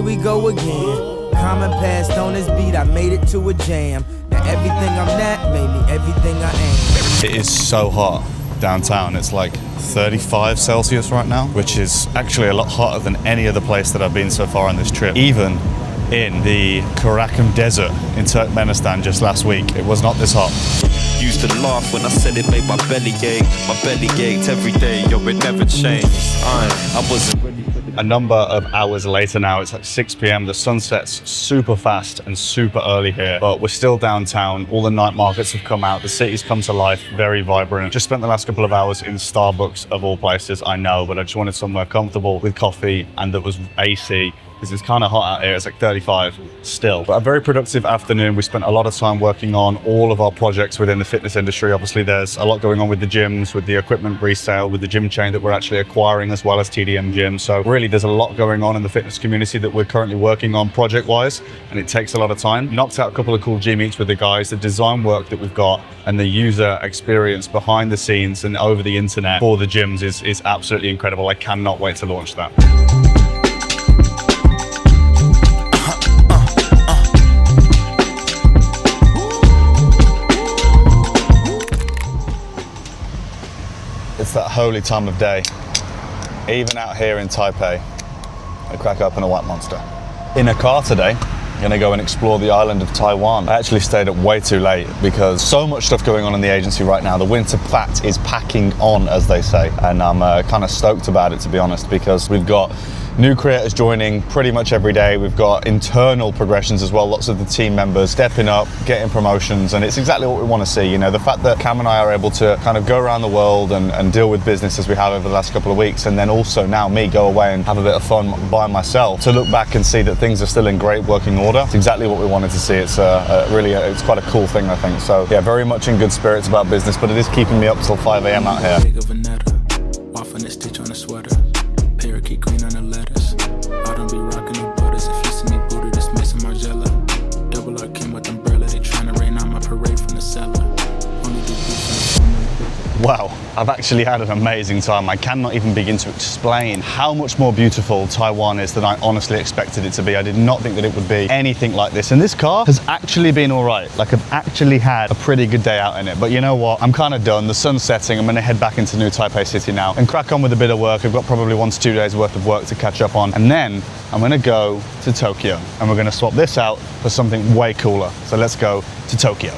we go again. Common passed on this beat, I made it to a jam. Now everything I'm not made me everything I am. It is so hot downtown. It's like 35 Celsius right now, which is actually a lot hotter than any other place that I've been so far on this trip. Even in the Karakum Desert in Turkmenistan just last week, it was not this hot. Used to laugh when I said it made my belly ache. My belly ached every day, yo, it never changed. I wasn't ready for the... A number of hours later now, it's like 6 p.m. The sun sets super fast and super early here, but we're still downtown. All the night markets have come out. The city's come to life, very vibrant. Just spent the last couple of hours in Starbucks, of all places, I know, but I just wanted somewhere comfortable with coffee and that was AC. It's kind of hot out here, it's like 35 still. But a very productive afternoon. We spent a lot of time working on all of our projects within the fitness industry. Obviously there's a lot going on with the gyms, with the equipment resale, with the gym chain that we're actually acquiring, as well as TDM Gym. So really there's a lot going on in the fitness community that we're currently working on project wise, and it takes a lot of time. Knocked out a couple of cool gym meets with the guys. The design work that we've got and the user experience behind the scenes and over the internet for the gyms is absolutely incredible. I cannot wait to launch that. It's that holy time of day. Even out here in Taipei, I crack open a white monster. In a car today, I'm gonna go and explore the island of Taiwan. I actually stayed up way too late because so much stuff going on in the agency right now. The winter fat is packing on, as they say. And I'm kind of stoked about it, to be honest, because we've got new creators joining pretty much every day. We've got internal progressions as well. Lots of the team members stepping up, getting promotions, and it's exactly what we want to see. You know, the fact that Cam and I are able to kind of go around the world and deal with business as we have over the last couple of weeks, and then also now me go away and have a bit of fun by myself, to look back and see that things are still in great working order. It's exactly what we wanted to see. It's it's quite a cool thing, I think. So yeah, very much in good spirits about business, but it is keeping me up till 5 a.m. out here. Parakeet green on the letters. I don't be rocking the butters. If you see me booted, it's Mason Margiela. Double R Kim with umbrella. They tryna rain on my parade from the cellar. Only do beef. Wow, I've actually had an amazing time. I cannot even begin to explain how much more beautiful Taiwan is than I honestly expected it to be. I did not think that it would be anything like this. And this car has actually been all right. Like, I've actually had a pretty good day out in it. But you know what? I'm kind of done. The sun's setting. I'm going to head back into New Taipei City now and crack on with a bit of work. I've got probably 1 to 2 days worth of work to catch up on. And then I'm going to go to Tokyo and we're going to swap this out for something way cooler. So let's go to Tokyo.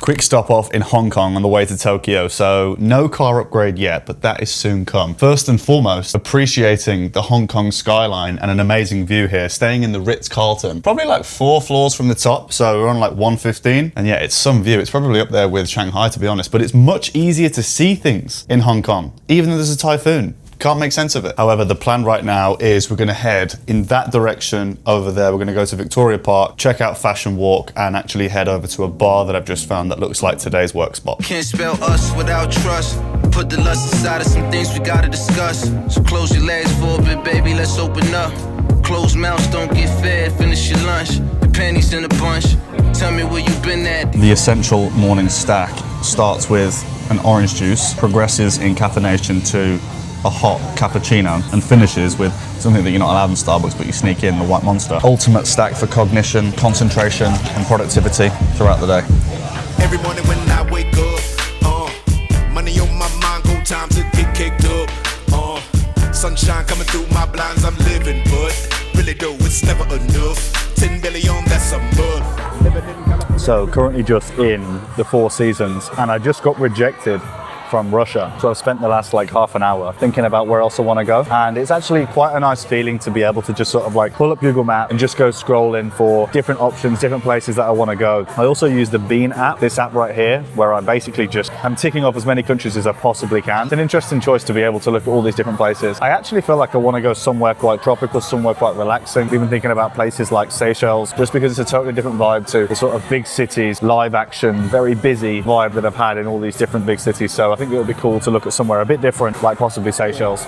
Quick stop off in Hong Kong on the way to Tokyo, so no car upgrade yet, but that is soon come. First and foremost, appreciating the Hong Kong skyline and an amazing view here, staying in the Ritz-Carlton. Probably like 4 floors from the top, so we're on like 115, and yeah, it's some view. It's probably up there with Shanghai, to be honest, but it's much easier to see things in Hong Kong, even though there's a typhoon. Can't make sense of it. However, the plan right now is we're gonna head in that direction over there. We're gonna go to Victoria Park, check out Fashion Walk, and actually head over to a bar that I've just found that looks like today's work spot. Can't spell us without trust. Put the lust aside of some things we gotta discuss. So close your legs for a bit, baby, let's open up. Closed mouths don't get fed, finish your lunch. The panties in a bunch. Tell me where you been at. The essential morning stack starts with an orange juice, progresses in caffeination to a hot cappuccino, and finishes with something that you're not allowed in Starbucks, but you sneak in, the white monster. Ultimate stack for cognition, concentration, and productivity throughout the day. Every morning when I wake up, money on my mind, go time to get kicked up. Sunshine coming through my blinds, I'm living, but really though, it's never enough. 10 billion, that's a month. So currently just in the Four Seasons, and I just got rejected from Russia. So I've spent the last like half an hour thinking about where else I want to go. And it's actually quite a nice feeling to be able to just sort of like pull up Google Maps and just go scrolling for different options, different places that I want to go. I also use the Bean app, this app right here, where I basically just am ticking off as many countries as I possibly can. It's an interesting choice to be able to look at all these different places. I actually feel like I want to go somewhere quite tropical, somewhere quite relaxing. Even thinking about places like Seychelles, just because it's a totally different vibe to the sort of big cities, live action, very busy vibe that I've had in all these different big cities. So I think it would be cool to look at somewhere a bit different, like possibly Seychelles.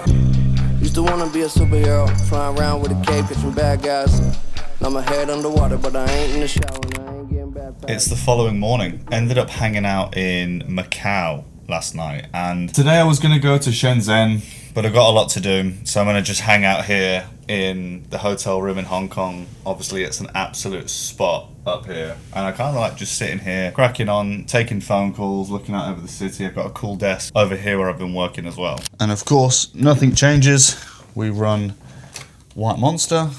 Used to wanna be a superhero, flying around with a cape, catching bad guys. Now my head underwater, but I ain't in the shower and I ain't getting baptized. It's the following morning. Ended up hanging out in Macau last night. And today I was going to go to Shenzhen, but I've got a lot to do. So I'm going to just hang out here in the hotel room in Hong Kong. Obviously, it's an absolute spot up here. And I kind of like just sitting here, cracking on, taking phone calls, looking out over the city. I've got a cool desk over here where I've been working as well. And of course, nothing changes. We run White Monster.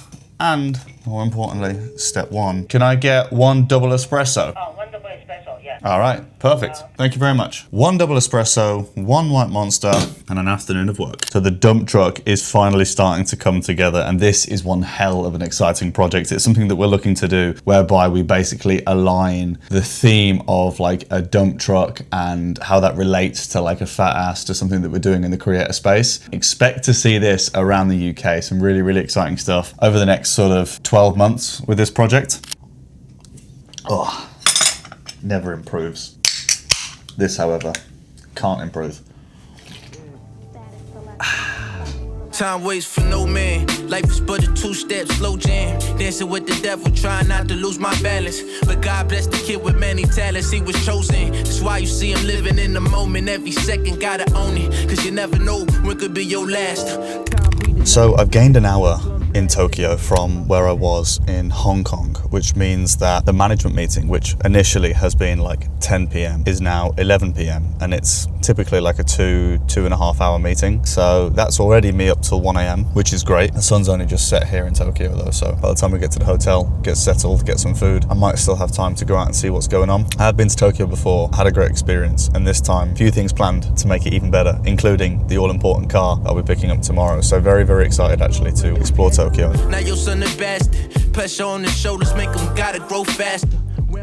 And more importantly, step one. Can I get 1 double espresso? Oh, 1 double espresso, yeah. All right, perfect. Thank you very much. 1 double espresso, 1 White Monster, and an afternoon of work. So the dump truck is finally starting to come together, and this is one hell of an exciting project. It's something that we're looking to do whereby we basically align the theme of like a dump truck and how that relates to like a fat ass to something that we're doing in the creator space. Expect to see this around the UK. Some really, really exciting stuff over the next sort of 12 months with this project. Oh, never improves. This, however, can't improve. Time waits for no man. Life is but a 2-step slow jam. Dancing with the devil, trying not to lose my balance. But God bless the kid with many talents. He was chosen. That's why you see him living in the moment. Every second gotta own it. Cause you never know when could be your last. So I've gained an hour in Tokyo from where I was in Hong Kong, which means that the management meeting, which initially has been like 10 p.m, is now 11 p.m, and it's typically like a 2.5 hour meeting. So that's already me up till 1 a.m, which is great. The sun's only just set here in Tokyo though, so by the time we get to the hotel, get settled, get some food, I might still have time to go out and see what's going on. I have been to Tokyo before, had a great experience, and this time a few things planned to make it even better, including the all-important car that I'll be picking up tomorrow. So very, very excited actually to explore Tokyo. Now your son the best. Pressure on the shoulders make him gotta grow faster.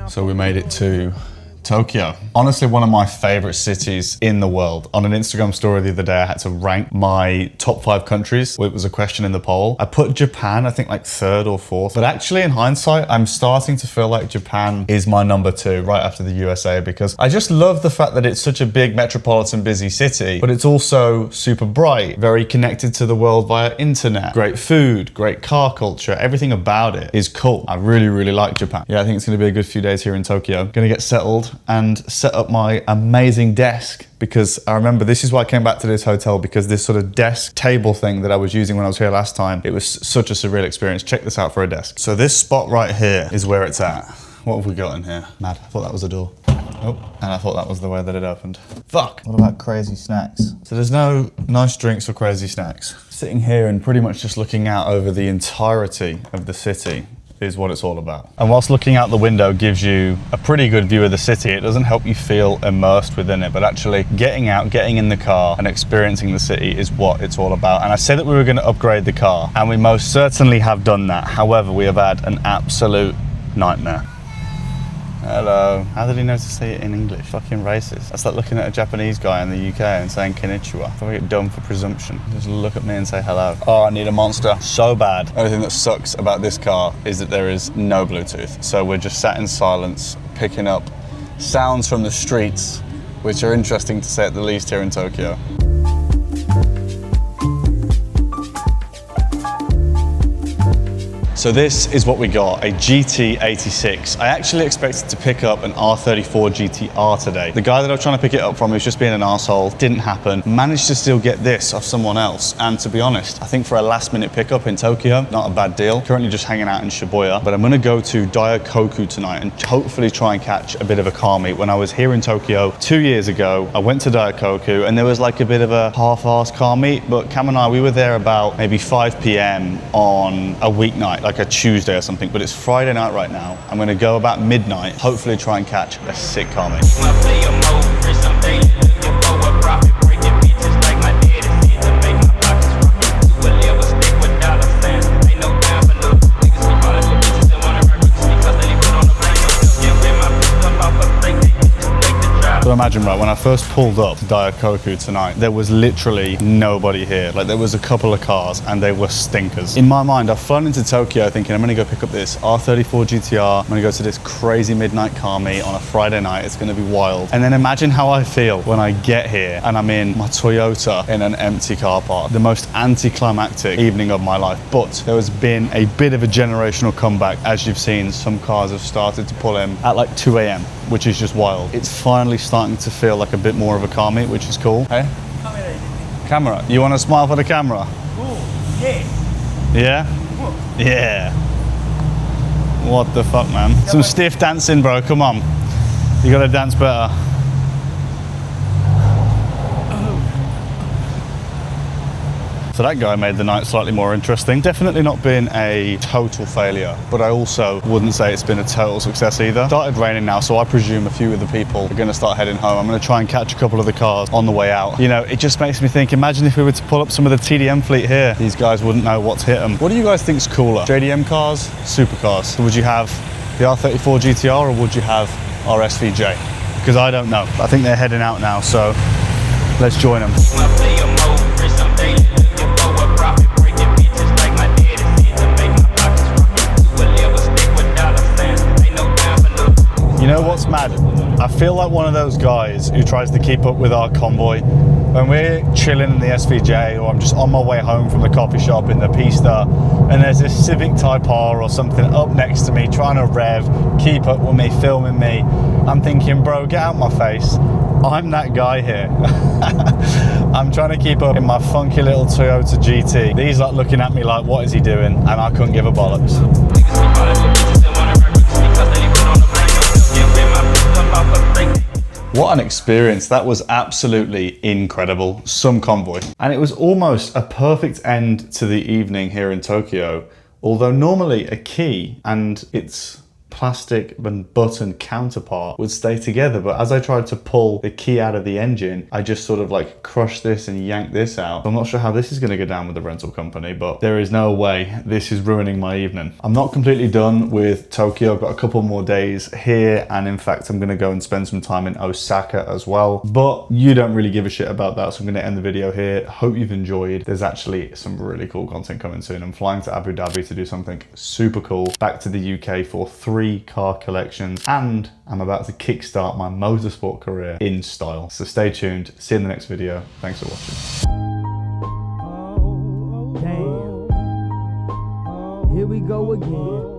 So we made it to Tokyo. Honestly, one of my favorite cities in the world. On an Instagram story the other day, I had to rank my top 5 countries. It was a question in the poll. I put Japan, I think like 3rd or 4th. But actually in hindsight, I'm starting to feel like Japan is my number 2 right after the USA, because I just love the fact that it's such a big metropolitan busy city, but it's also super bright, very connected to the world via internet. Great food, great car culture, everything about it is cool. I really, really like Japan. Yeah, I think it's gonna be a good few days here in Tokyo. Gonna get settled and set up my amazing desk, because I remember this is why I came back to this hotel, because this sort of desk table thing that I was using when I was here last time, it was such a surreal experience. Check this out for a desk. So this spot right here is where it's at. What have we got in here? Mad, I thought that was a door. Oh, and I thought that was the way that it opened. Fuck. What about crazy snacks? So there's no nice drinks or crazy snacks. Sitting here and pretty much just looking out over the entirety of the city is what it's all about. And whilst looking out the window gives you a pretty good view of the city, it doesn't help you feel immersed within it, but actually getting out, getting in the car and experiencing the city is what it's all about. And I said that we were going to upgrade the car, and we most certainly have done that. However, we have had an absolute nightmare. Hello. How did he know to say it in English? Fucking racist. That's like looking at a Japanese guy in the UK and saying konnichiwa. I get dumb for presumption. Just look at me and say hello. Oh, I need a Monster so bad. The only thing that sucks about this car is that there is no Bluetooth. So we're just sat in silence, picking up sounds from the streets, which are interesting to say at the least here in Tokyo. So this is what we got, a GT86. I actually expected to pick up an R34 GTR today. The guy that I was trying to pick it up from was just being an arsehole. Didn't happen. Managed to still get this off someone else. And to be honest, I think for a last minute pickup in Tokyo, not a bad deal. Currently just hanging out in Shibuya, but I'm gonna go to Daikoku tonight and hopefully try and catch a bit of a car meet. When I was here in Tokyo 2 years ago, I went to Daikoku and there was like a bit of a half-assed car meet, but Cam and I, we were there about maybe 5 p.m. on a weeknight, like a Tuesday or something, but it's Friday night right now. I'm gonna go about midnight, hopefully try and catch a sick car meet. So imagine, right, when I first pulled up to Daikoku tonight, there was literally nobody here. Like, there was a couple of cars and they were stinkers. In my mind, I've flown into Tokyo thinking I'm gonna go pick up this R34 GTR. I'm gonna go to this crazy midnight car meet on a Friday night. It's gonna be wild. And then imagine how I feel when I get here and I'm in my Toyota in an empty car park. The most anticlimactic evening of my life. But there has been a bit of a generational comeback. As you've seen, some cars have started to pull in at like 2 a.m, which is just wild. It's finally starting starting to feel like a bit more of a car meet, which is cool. Hey? Camera. You want to smile for the camera? Yeah. Yeah? Yeah. What the fuck, man? Some stiff dancing, bro. Come on. You gotta dance better. So that guy made the night slightly more interesting. Definitely not been a total failure, but I also wouldn't say it's been a total success either. Started raining now, so I presume a few of the people are gonna start heading home. I'm gonna try and catch a couple of the cars on the way out. You know, it just makes me think, imagine if we were to pull up some of the TDM fleet here. These guys wouldn't know what's hit them. What do you guys think's cooler? JDM cars, supercars? So would you have the R34 GTR or would you have our SVJ? Because I don't know. I think they're heading out now, so let's join them. You know what's mad? I feel like one of those guys who tries to keep up with our convoy. When we're chilling in the SVJ or I'm just on my way home from the coffee shop in the Pista and there's this Civic Type R or something up next to me trying to rev, keep up with me, filming me, I'm thinking, bro, get out my face. I'm that guy here. I'm trying to keep up in my funky little Toyota GT. These are looking at me like, what is he doing? And I couldn't give a bollocks. What an experience. That was absolutely incredible. Some convoy. And it was almost a perfect end to the evening here in Tokyo. Although normally a key and its plastic and button counterpart would stay together, but as I tried to pull the key out of the engine, I just sort of like crushed this and yanked this out. I'm not sure how this is going to go down with the rental company, but there is no way this is ruining my evening. I'm not completely done with Tokyo. I've got a couple more days here, and in fact I'm going to go and spend some time in Osaka as well, but you don't really give a shit about that, so I'm going to end the video here. Hope you've enjoyed. There's actually some really cool content coming soon. I'm flying to Abu Dhabi to do something super cool, back to the UK for 3 car collections, and I'm about to kickstart my motorsport career in style. So stay tuned. See you in the next video. Thanks for watching. Damn. Here we go again.